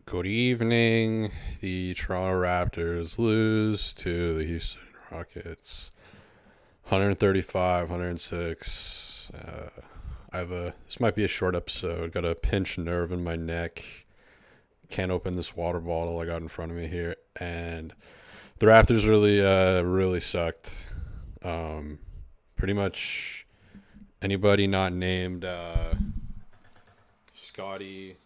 Good evening. The Toronto Raptors lose to the Houston Rockets. 135, 106. This might be a short episode. Got a pinched nerve in my neck. Can't open this water bottle I got in front of me here. And the Raptors really sucked. Pretty much anybody not named Scottie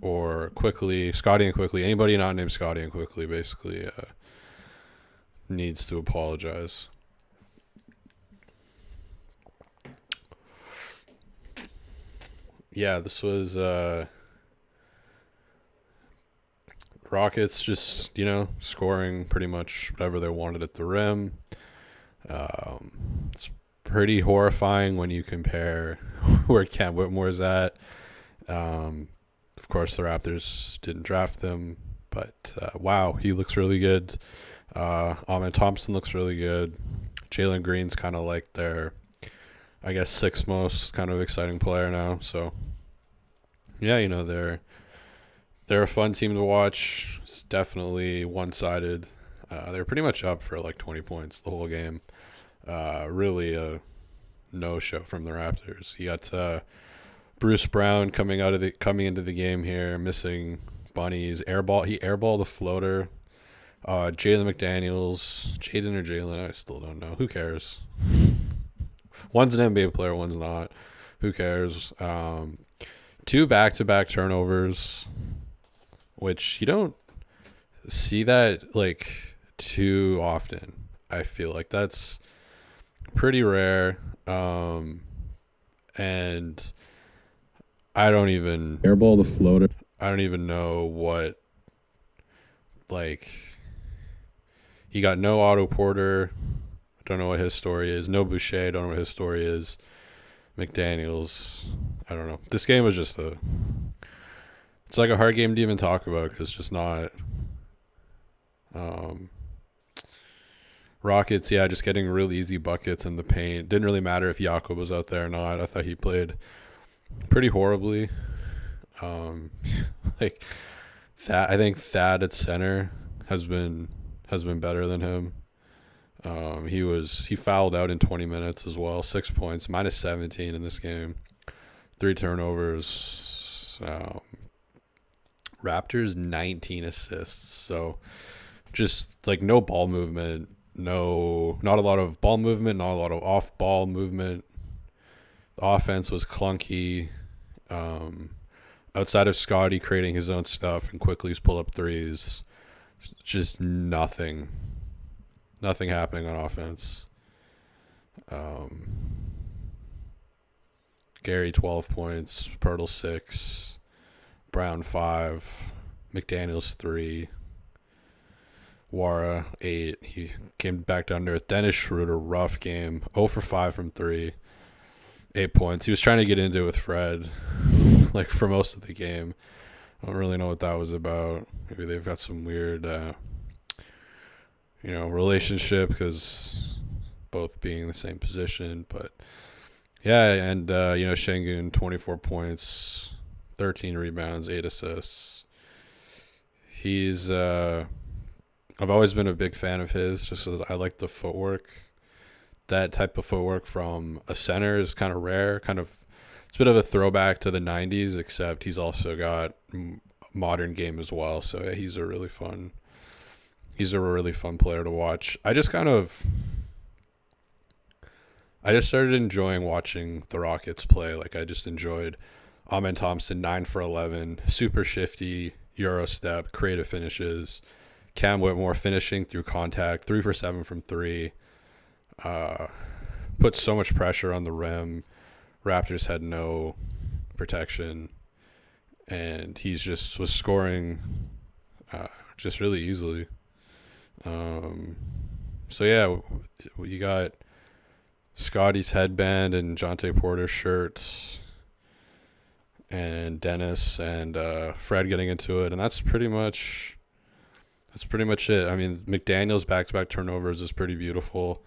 or Scottie and Quickly, anybody not named Scottie and Quickly basically needs to apologize. Yeah, this was Rockets just, scoring pretty much whatever they wanted at the rim. It's pretty horrifying when you compare where Cam Whitmore's at. Of course, the Raptors didn't draft him, but wow, he looks really good. Amen Thompson looks really good. Jalen Green's kind of like their, I guess, sixth most kind of exciting player now. So, yeah, they're a fun team to watch. It's definitely one-sided. They're pretty much up for like 20 points the whole game. Really a no-show from the Raptors. You got Bruce Brown coming into the game here, missing bunnies. He airballed a floater. Jaden or Jalen, I still don't know. Who cares? One's an NBA player, one's not. Who cares? Two back-to-back turnovers, which you don't see that like too often. I feel like that's pretty rare. And I don't even airball the floater. I don't even know what, like, he got no Otto Porter. I don't know what his story is. No Boucher. Don't know what his story is. McDaniels. I don't know. This game was just it's like a hard game to even talk about because it's just not. Rockets, yeah, just getting real easy buckets in the paint. Didn't really matter if Jakob was out there or not. I thought he played pretty horribly. Like that, I think Thad at center has been better than him. He fouled out in 20 minutes as well. 6 points, minus 17 in this game. 3 turnovers. Raptors 19 assists. So just like no ball movement, not a lot of ball movement, not a lot of off ball movement. The offense was clunky. Outside of Scottie creating his own stuff and quickly pull up threes, just nothing happening on offense. Gary 12 points, Pirtle 6, Brown 5, McDaniels 3, Wara 8. He came back down to earth. Dennis Schroeder, rough game, 0 for 5 from 3, 8 points. He was trying to get into it with Fred like for most of the game. I don't really know what that was about. Maybe they've got some weird relationship because both being in the same position. But yeah, and Şengün 24 points, 13 rebounds, 8 assists. He's I've always been a big fan of his, just so I like the footwork. That type of footwork from a center is kind of rare. It's a bit of a throwback to the 90s, except he's also got modern game as well. So yeah, he's a really fun player to watch. I just started enjoying watching the Rockets play. Like, I just enjoyed Amen Thompson, 9 for 11, super shifty, Euro step, creative finishes. Cam Whitmore finishing through contact, 3 for 7 from 3. Put so much pressure on the rim. Raptors had no protection, and he's just was scoring just really easily. So yeah, you got Scottie's headband and Jonte Porter's shirts, and Dennis and Fred getting into it, and that's pretty much it. I mean, McDaniels back-to-back turnovers is pretty beautiful.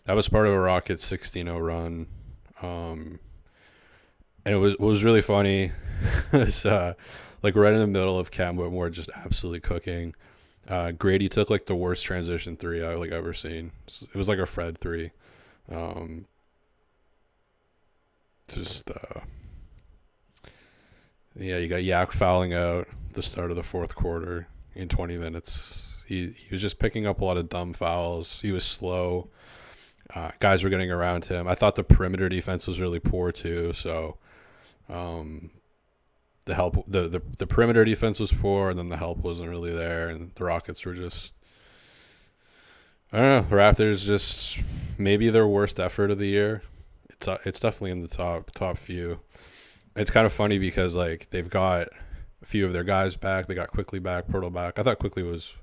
That was part of a Rockets 16-0 run. And it was really funny. was like right in the middle of Cam Whitmore just absolutely cooking. Grady took like the worst transition three I've like ever seen. It was like a Fred three. Um, just yeah, you got Yak fouling out the start of the fourth quarter in 20 minutes. He was just picking up a lot of dumb fouls. He was slow. Guys were getting around him. I thought the perimeter defense was really poor too. So the perimeter defense was poor, and then the help wasn't really there, and the Rockets were just, I don't know. The Raptors just maybe their worst effort of the year. It's definitely in the top few. It's kind of funny because like they've got a few of their guys back. They got Quickly back, Pirtle back. I thought Quickly was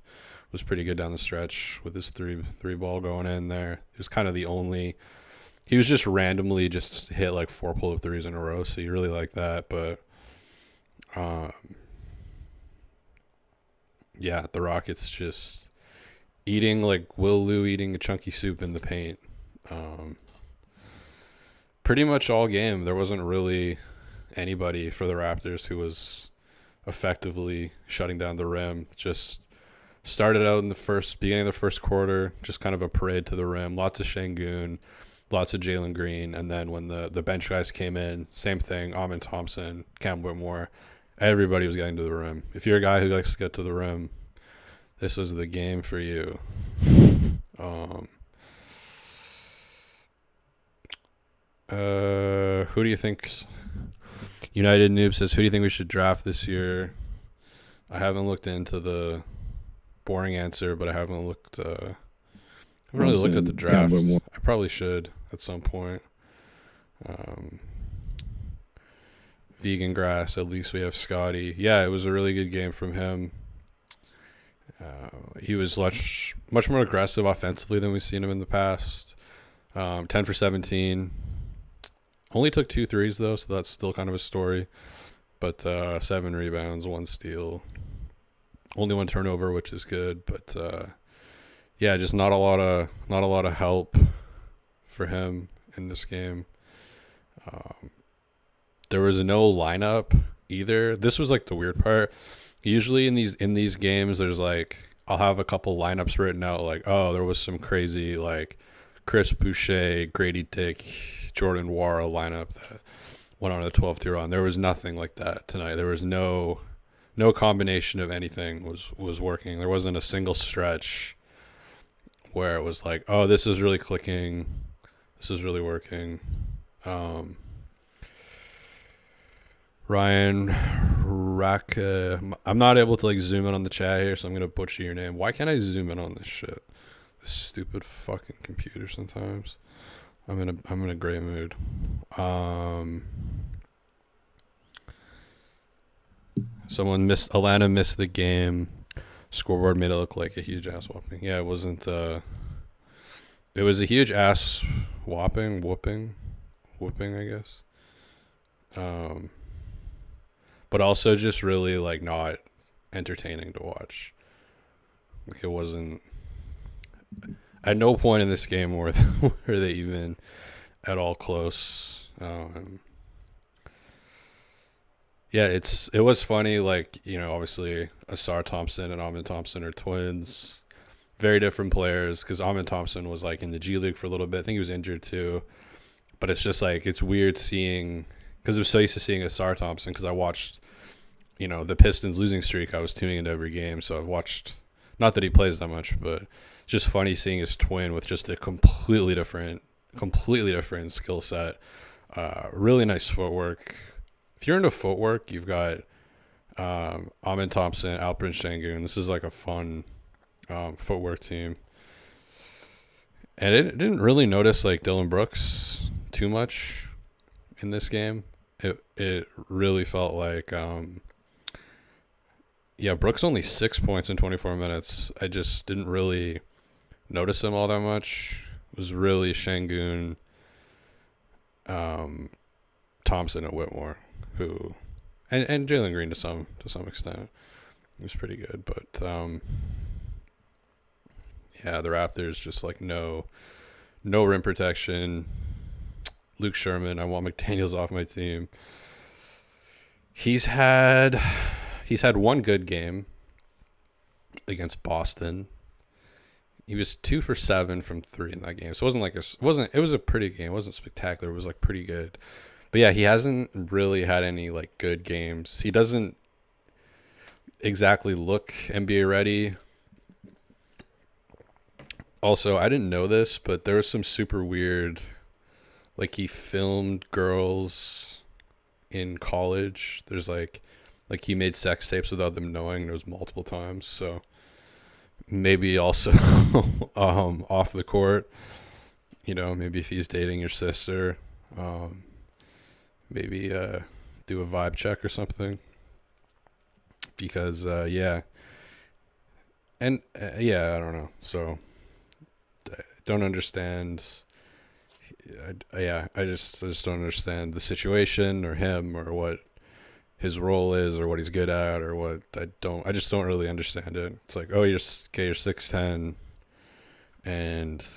pretty good down the stretch with his three ball going in there. It was kind of the only. He was just randomly just hit like 4 pull-up threes in a row, so you really like that. But yeah, the Rockets just eating like Will Lou eating a chunky soup in the paint. Pretty much all game, there wasn't really anybody for the Raptors who was effectively shutting down the rim. Just started out in the beginning of the first quarter, just kind of a parade to the rim. Lots of Şengün, lots of Jalen Green, and then when the bench guys came in, same thing. Amin Thompson, Cam Whitmore, everybody was getting to the rim. If you're a guy who likes to get to the rim, this was the game for you. Who do you think? United Noob says, who do you think we should draft this year? I haven't looked into the boring answer, but I haven't looked. I haven't really looked at the draft. I probably should at some point. Vegan grass. At least we have Scottie. Yeah, it was a really good game from him. He was much more aggressive offensively than we've seen him in the past. 10 for 17. Only took 2 threes though, so that's still kind of a story. But 7 rebounds, 1 steal, only 1 turnover, which is good. But yeah, just not a lot of help for him in this game. There was no lineup either. This was like the weird part. Usually in these games, there's like I'll have a couple lineups written out, like, oh, there was some crazy like Chris Boucher, Grady Dick, Jordan Wara lineup that went on a 12-2 run. There was nothing like that tonight. There was no combination of anything was working. There wasn't a single stretch where it was like, oh, this is really clicking. This is really working. Ryan Rack, I'm not able to like zoom in on the chat here, so I'm gonna butcher your name. Why can't I zoom in on this shit? This stupid fucking computer sometimes. I'm in a great mood. Alana missed the game. Scoreboard made it look like a huge ass whooping. Yeah, it wasn't. It was a huge ass whooping, I guess. But also just really like not entertaining to watch. Like it wasn't. At no point in this game were they even at all close. Yeah, it was funny. Like, you know, obviously Asar Thompson and Amin Thompson are twins, very different players. Because Amin Thompson was like in the G League for a little bit. I think he was injured too. But it's just like it's weird seeing, because I'm so used to seeing Asar Thompson because I watched, you know, the Pistons losing streak. I was tuning into every game, so I've watched. Not that he plays that much, but it's just funny seeing his twin with just a completely different skill set. Really nice footwork. If you're into footwork, you've got Amin Thompson, Alperen Şengün. This is like a fun footwork team. And it didn't really notice like Dylan Brooks too much in this game. It really felt like Brooks only 6 points in 24 minutes. I just didn't really notice him all that much. It was really Şengün, Thompson, and Whitmore, who, and Jalen Green to some extent. He was pretty good, but yeah, the Raptors just like no rim protection. Luke Sherman, I want McDaniels off my team. He's had one good game against Boston. He was 2 for 7 from 3 in that game. So it was a pretty game. It wasn't spectacular. It was like pretty good. But yeah, he hasn't really had any like good games. He doesn't exactly look NBA ready. Also, I didn't know this, but there was some super weird, like he filmed girls in college. There's like he made sex tapes without them knowing. There was multiple times. So maybe also off the court, maybe if he's dating your sister, maybe do a vibe check or something. Because yeah, and yeah, I don't know. So I don't understand. I just don't understand the situation or him or what his role is or what he's good at or what I just don't really understand it. It's like, oh, you're 6'10", and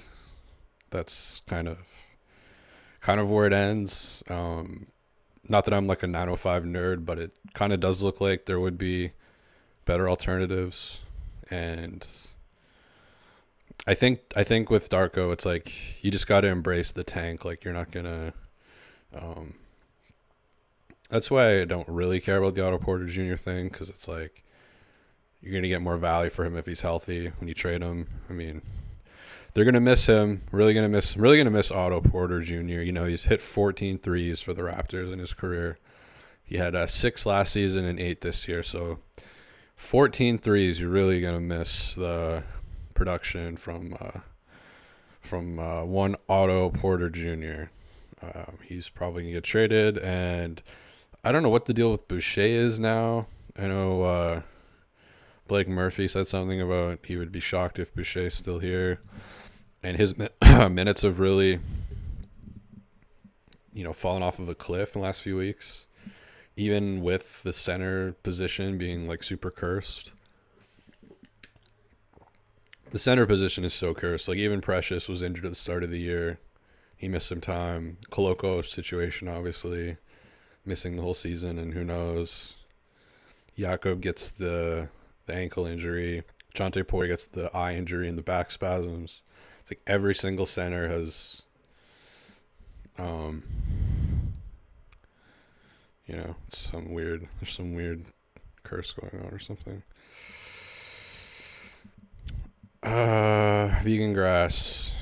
that's kind of where it ends. Not that I'm like a 905 nerd, but it kind of does look like there would be better alternatives. And I think with Darko, it's like you just got to embrace the tank. Like you're not gonna. That's why I don't really care about the Otto Porter Jr. thing, because it's like you're gonna get more value for him if he's healthy when you trade him. I mean, they're gonna miss him. Really gonna miss Otto Porter Jr. He's hit 14 threes for the Raptors in his career. He had 6 last season and 8 this year. So 14 threes, you're really gonna miss the production from one Otto Porter Jr. He's probably gonna get traded, and I don't know what the deal with Boucher is now. I know Blake Murphy said something about he would be shocked if Boucher's still here, and his minutes have really, fallen off of a cliff in the last few weeks, even with the center position being like super cursed. The center position is so cursed. Like even Precious was injured at the start of the year. He missed some time. Koloko situation, obviously, missing the whole season, and who knows. Jakob gets the ankle injury. Chante Poy gets the eye injury and the back spasms. It's like every single center has, it's there's some weird curse going on or something. Vegan grass.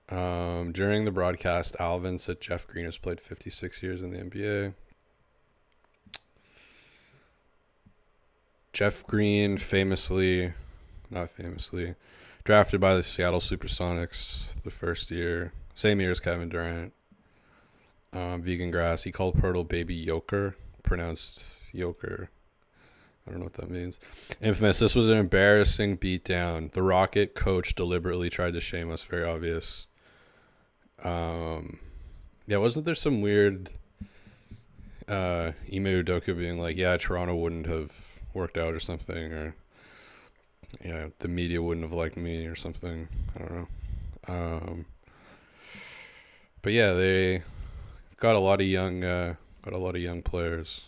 During the broadcast, Alvin said Jeff Green has played 56 years in the NBA. Jeff Green not famously, drafted by the Seattle Supersonics the first year, same year as Kevin Durant. Vegan grass. He called Pirtle baby Yoker, pronounced Yoker. I don't know what that means. Infamous. This was an embarrassing beatdown. The Rocket coach deliberately tried to shame us. Very obvious. Yeah, wasn't there some weird Ime Udoka being like, yeah, Toronto wouldn't have worked out or something, or yeah, the media wouldn't have liked me or something. I don't know. But yeah, they got a lot of young players,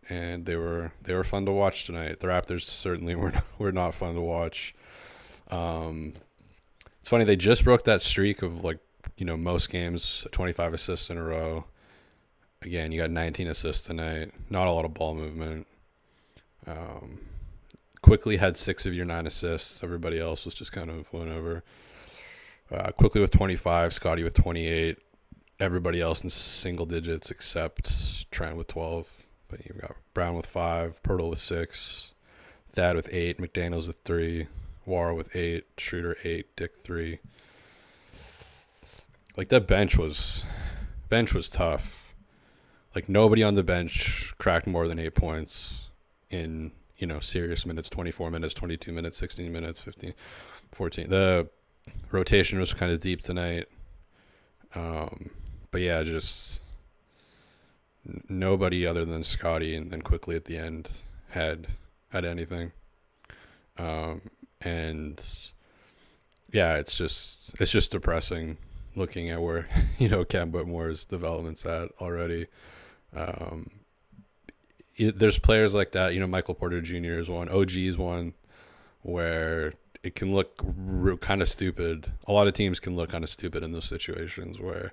and they were fun to watch tonight. The Raptors certainly were not fun to watch. It's funny, they just broke that streak of most games 25 assists in a row. Again, you got 19 assists tonight. Not a lot of ball movement. Quickly had 6 of your 9 assists. Everybody else was just kind of went over. Quickly with 25, Scottie with 28. Everybody else in single digits except Trent with 12. But you've got Brown with 5, Pirtle with 6, Thad with 8, McDaniels with 3, Wara with 8, Schroeder 8, Dick 3. Like that bench was tough. Like nobody on the bench cracked more than 8 points in, serious minutes, 24 minutes, 22 minutes, 16 minutes, 15, 14. The rotation was kind of deep tonight. But yeah, just nobody other than Scottie, and then quickly at the end had anything. And yeah, it's just depressing looking at where Kemba Moore's development's at already. there's players like that. Michael Porter Jr. is one. OG is one where it can look kind of stupid. A lot of teams can look kind of stupid in those situations where,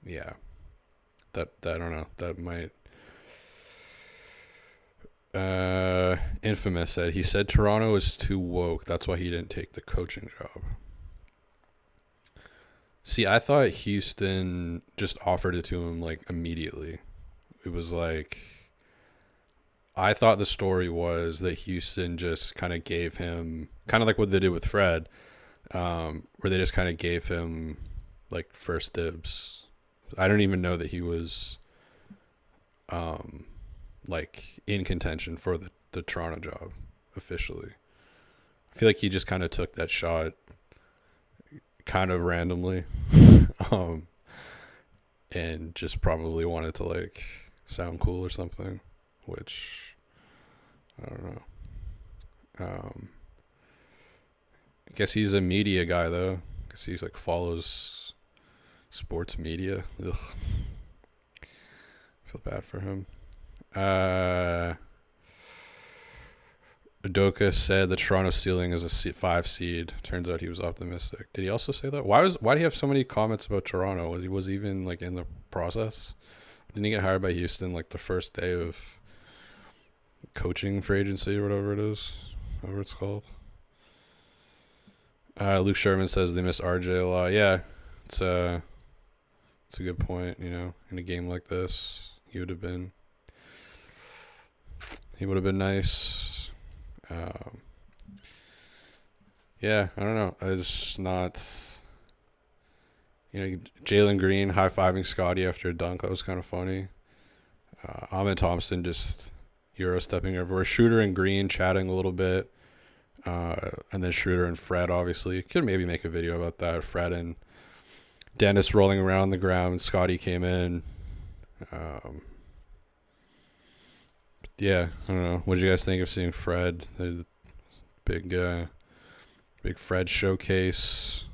yeah, that I don't know. That might. Infamous said he said Toronto is too woke. That's why he didn't take the coaching job. See, I thought Houston just offered it to him like immediately. It was like, I thought the story was that Houston just kind of gave him, kind of like what they did with Fred, where they just kind of gave him like first dibs. I don't even know that he was like in contention for the Toronto job officially. I feel like he just kind of took that shot kind of randomly and just probably wanted to like sound cool or something, which I don't know. I guess he's a media guy though. I guess he's like follows sports media. Ugh. Feel bad for him. Udoka said the Toronto ceiling is a 5 seed. Turns out he was optimistic. Did he also say that? Why do you have so many comments about Toronto? Was he even like in the process? Didn't he get hired by Houston like the first day of coaching free agency or whatever it is, whatever it's called? Luke Sherman says they miss RJ a lot. Yeah, it's a good point. In a game like this, he would have been nice. Yeah, I don't know. It's not, Jalen Green high-fiving Scottie after a dunk. That was kind of funny. Ahmed Thompson just Euro-stepping everywhere. Schroeder and Green chatting a little bit. And then Schroeder and Fred, obviously. Could maybe make a video about that. Fred and Dennis rolling around on the ground. Scottie came in. Yeah, I don't know. What did you guys think of seeing Fred? The big Fred showcase.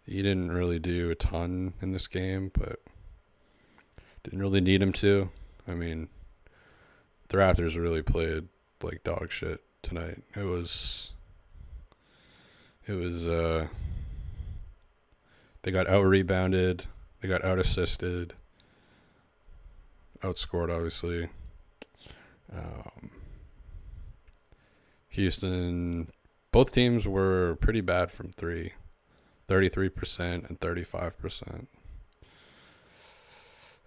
He didn't really do a ton in this game, but didn't really need him to. I mean, the Raptors really played like dog shit tonight. It was they got out-rebounded, they got out-assisted, outscored, obviously. Houston, both teams were pretty bad from three, 33% and 35%.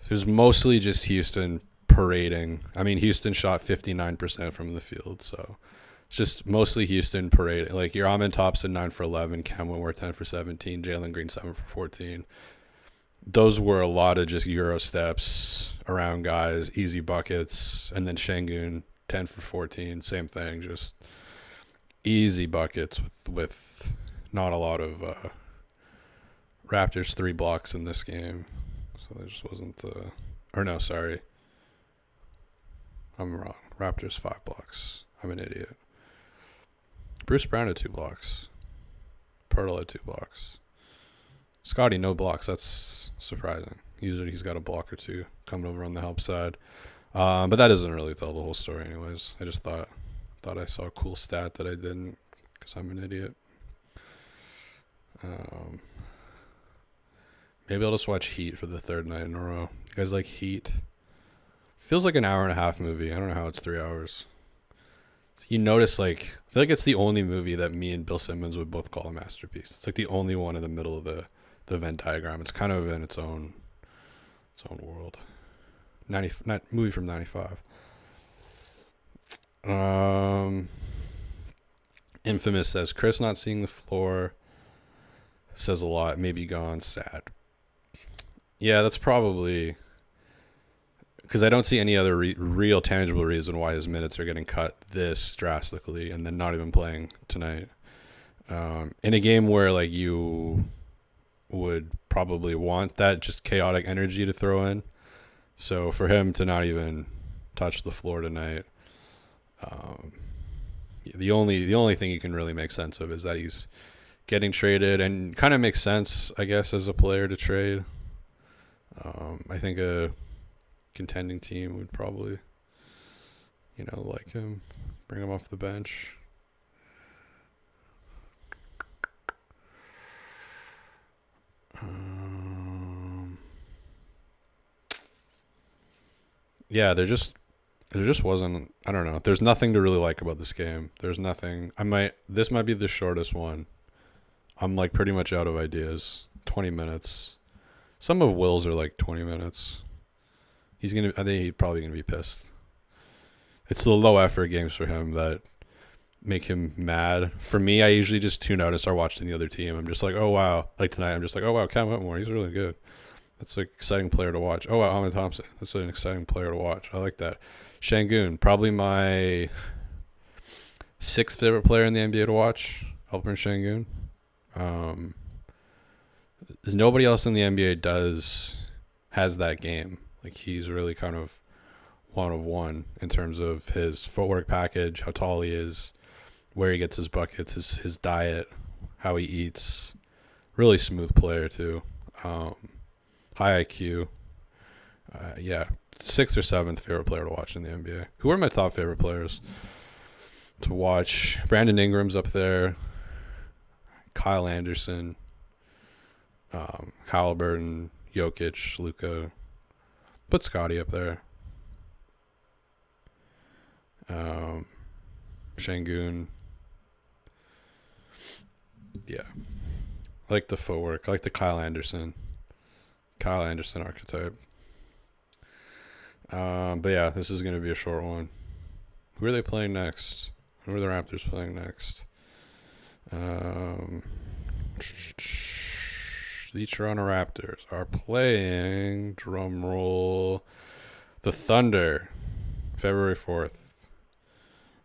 It was mostly just Houston parading. I mean, Houston shot 59% from the field, so it's just mostly Houston parading. Like your Ahmed Thompson 9 for 11, Cam Whitmore 10 for 17, Jalen Green 7 for 14. Those were a lot of just Euro steps around guys, easy buckets, and then Şengün 10 for 14, same thing, just easy buckets with not a lot of Raptors 3 blocks in this game. So there just wasn't I'm wrong. Raptors 5 blocks. I'm an idiot. Bruce Brown had 2 blocks. Pirtle had 2 blocks. Scottie, no blocks. That's surprising. Usually he's got a block or 2 coming over on the help side. But that doesn't really tell the whole story anyways. I just thought I saw a cool stat that I didn't because I'm an idiot. Maybe I'll just watch Heat for the 3rd night in a row. You guys like Heat? Feels like an hour and a half movie. I don't know how it's 3 hours. You notice, I feel like it's the only movie that me and Bill Simmons would both call a masterpiece. It's like the only one in the middle of the Venn diagram. It's kind of in its own world. Movie from 95. Infamous says Chris not seeing the floor says a lot. Maybe gone sad. Yeah, that's probably because I don't see any other real tangible reason why his minutes are getting cut this drastically and then not even playing tonight. In a game where you would probably want that just chaotic energy to throw in. So for him to not even touch the floor tonight, the only thing you can really make sense of is that he's getting traded, and kind of makes sense, I guess, as a player to trade. I think a contending team would probably, like him, bring him off the bench. Yeah, there just wasn't. I don't know. There's nothing to really like about this game. There's nothing. This might be the shortest one. I'm like pretty much out of ideas. 20 minutes. Some of Will's are like 20 minutes. I think he's probably gonna be pissed. It's the low effort games for him that make him mad. For me, I usually just tune out and start watching the other team. I'm just like, oh wow. Like tonight, I'm just like, oh wow, Cam Whitmore, he's really good. That's an exciting player to watch. Oh wow, Ahmed Thompson. That's an exciting player to watch. I like that. Şengün, probably my 6th favorite player in the NBA to watch. Alperen Şengün. There's nobody else in the NBA has that game. Like he's really kind of one of one in terms of his footwork package, how tall he is, where he gets his buckets, his diet, how he eats. Really smooth player too. High IQ. Yeah, 6th or 7th favorite player to watch in the NBA. Who are my top favorite players to watch? Brandon Ingram's up there. Kyle Anderson. Halliburton, Jokic, Luka. Put Scottie up there. Şengün. Yeah. I like the footwork. I like the Kyle Anderson archetype. But yeah, this is going to be a short one. Who are they playing next? Who are the Raptors playing next? The Toronto Raptors are playing, drum roll, the Thunder, February 4th,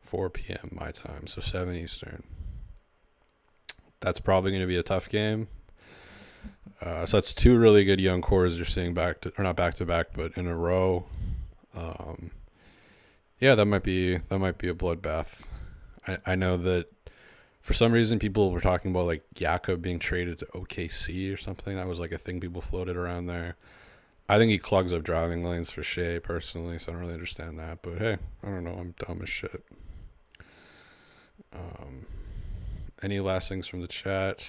4 p.m. my time, so 7 Eastern. That's probably going to be a tough game. So that's 2 really good young cores you're seeing not back to back, but in a row. Yeah, that might be a bloodbath. I know that for some reason people were talking about like Jakob being traded to OKC or something. That was like a thing people floated around there. I think he clogs up driving lanes for Shea personally, so I don't really understand that. But hey, I don't know. I'm dumb as shit. Any last things from the chat?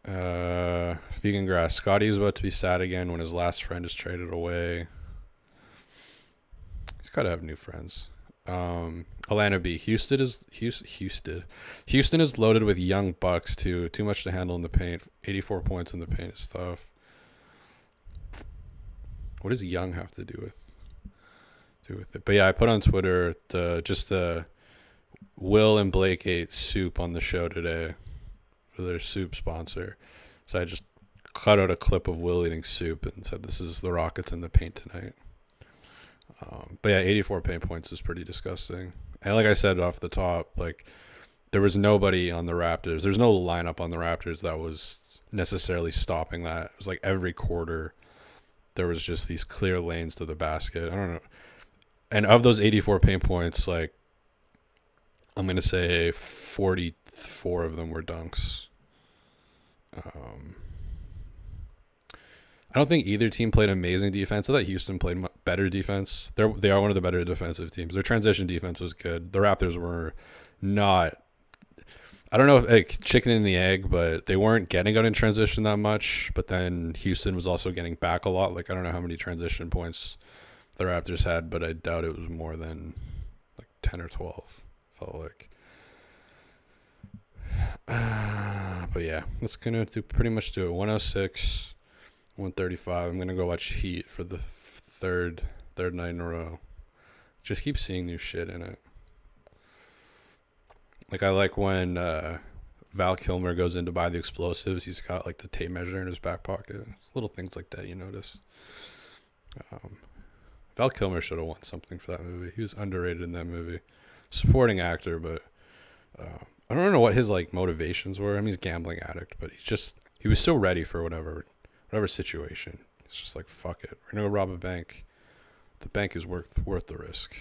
Vegan Grass. Scottie is about to be sad again when his last friend is traded away. He's got to have new friends. Alana B. Houston is loaded with young bucks too. Too much to handle in the paint. 84 points in the paint is tough. What does young have to do with it? But yeah, I put on Twitter the Will and Blake ate soup on the show today for their soup sponsor. So I just cut out a clip of Will eating soup and said, "This is the Rockets in the paint tonight." But yeah, 84 paint points is pretty disgusting. And like I said off the top, like there was nobody on the Raptors. There's no lineup on the Raptors that was necessarily stopping that. It was like every quarter there was just these clear lanes to the basket. I don't know. And of those 84 paint points, like I'm going to say 44 of them were dunks. I don't think either team played amazing defense. I thought Houston played better defense. They are one of the better defensive teams. Their transition defense was good. The Raptors were not. I don't know if like chicken and the egg, but they weren't getting out in transition that much. But then Houston was also getting back a lot. Like I don't know how many transition points the Raptors had, but I doubt it was more than like 10 or 12. Felt like. But yeah, that's gonna pretty much do it. 106. 135. I'm gonna go watch Heat for the third night in a row. Just keep seeing new shit in it. Like I like when Val Kilmer goes in to buy the explosives. He's got like the tape measure in his back pocket. Little things like that you notice. Val Kilmer should have won something for that movie. He was underrated in that movie. Supporting actor, but I don't know what his like motivations were. I mean, he's a gambling addict, but he was still ready for whatever situation. It's just like, fuck it. We're gonna go rob a bank. The bank is worth the risk.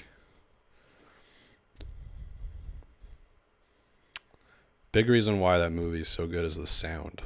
Big reason why that movie is so good is the sound.